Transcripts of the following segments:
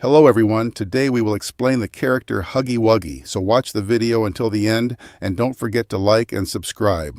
Hello everyone, today we will explain the character Huggy Wuggy, so watch the video until the end and don't forget to like and subscribe.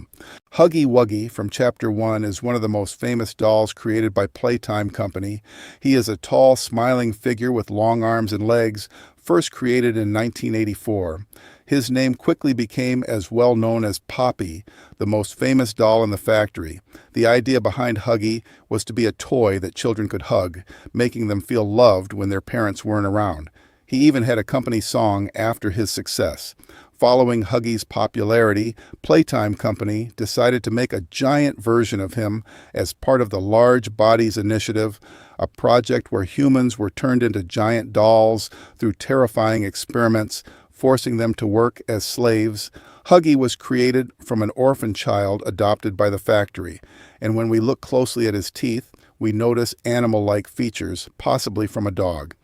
Huggy Wuggy from Chapter 1 is one of the most famous dolls created by Playtime Company. He is a tall, smiling figure with long arms and legs, first created in 1984. His name quickly became as well known as Poppy, the most famous doll in the factory. The idea behind Huggy was to be a toy that children could hug, making them feel loved when their parents weren't around. He even had a company song after his success. Following Huggy's popularity, Playtime Company decided to make a giant version of him as part of the Large Bodies Initiative, a project where humans were turned into giant dolls through terrifying experiments, forcing them to work as slaves. Huggy was created from an orphan child adopted by the factory, and when we look closely at his teeth, we notice animal-like features, possibly from a dog.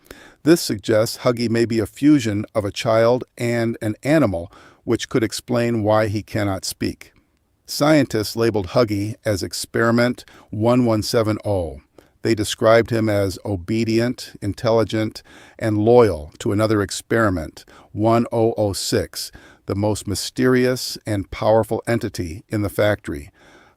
This suggests Huggy may be a fusion of a child and an animal, which could explain why he cannot speak. Scientists labeled Huggy as Experiment 1170. They described him as obedient, intelligent, and loyal to another experiment, 1006, the most mysterious and powerful entity in the factory.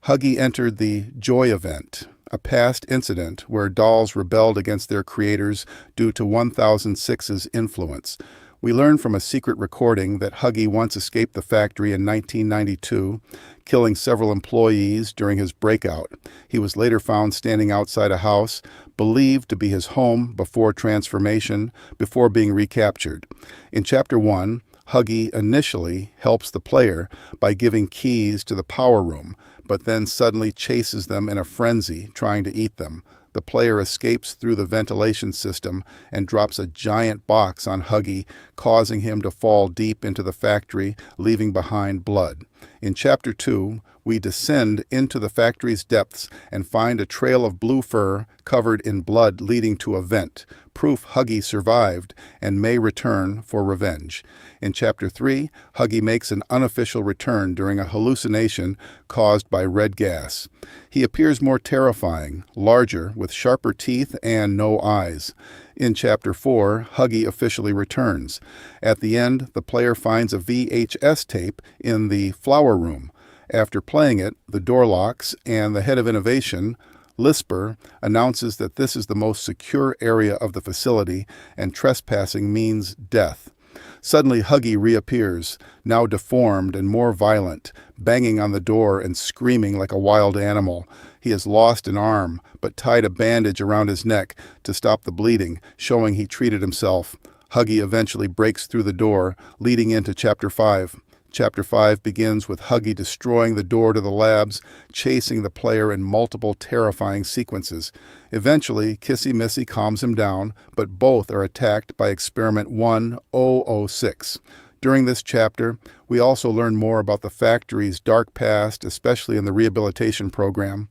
Huggy entered the Joy Event, a past incident where dolls rebelled against their creators due to 1006's influence. We learn from a secret recording that Huggy once escaped the factory in 1992, killing several employees during his breakout. He was later found standing outside a house, believed to be his home before transformation, before being recaptured. In Chapter 1, Huggy initially helps the player by giving keys to the power room, but then suddenly chases them in a frenzy, trying to eat them. The player escapes through the ventilation system and drops a giant box on Huggy, causing him to fall deep into the factory, leaving behind blood. In Chapter 2, we descend into the factory's depths and find a trail of blue fur covered in blood leading to a vent, proof Huggy survived and may return for revenge. In Chapter 3, Huggy makes an unofficial return during a hallucination caused by red gas. He appears more terrifying, larger, with sharper teeth and no eyes. In Chapter 4, Huggy officially returns. At the end, the player finds a VHS tape in the flower room. After playing it, the door locks, and the head of innovation, Lisper, announces that this is the most secure area of the facility and trespassing means death. Suddenly, Huggy reappears, now deformed and more violent, banging on the door and screaming like a wild animal. He has lost an arm, but tied a bandage around his neck to stop the bleeding, showing he treated himself. Huggy eventually breaks through the door, leading into Chapter 5. Chapter 5 begins with Huggy destroying the door to the labs, chasing the player in multiple terrifying sequences. Eventually, Kissy Missy calms him down, but both are attacked by Experiment 1006. During this chapter, we also learn more about the factory's dark past, especially in the rehabilitation program.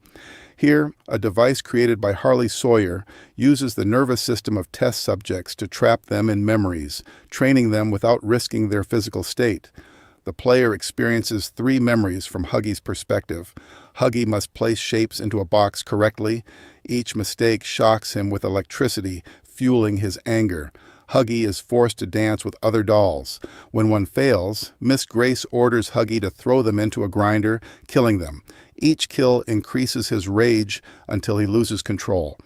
Here, a device created by Harley Sawyer uses the nervous system of test subjects to trap them in memories, training them without risking their physical state. The player experiences 3 memories from Huggy's perspective. Huggy must place shapes into a box correctly. Each mistake shocks him with electricity, fueling his anger. Huggy is forced to dance with other dolls. When one fails, Miss Grace orders Huggy to throw them into a grinder, killing them. Each kill increases his rage until he loses control.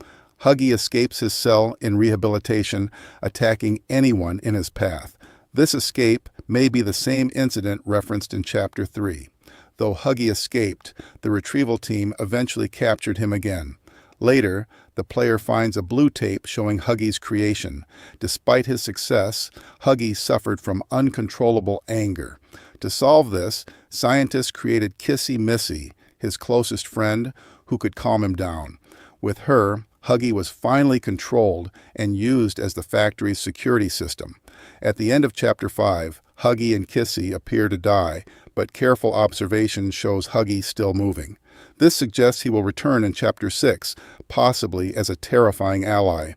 Huggy escapes his cell in rehabilitation, attacking anyone in his path. This escape may be the same incident referenced in Chapter 3. Though Huggy escaped, the retrieval team eventually captured him again. Later, the player finds a blue tape showing Huggy's creation. Despite his success, Huggy suffered from uncontrollable anger. To solve this, scientists created Kissy Missy, his closest friend, who could calm him down. With her, Huggy was finally controlled and used as the factory's security system. At the end of Chapter 5, Huggy and Kissy appear to die, but careful observation shows Huggy still moving. This suggests he will return in Chapter 6, possibly as a terrifying ally.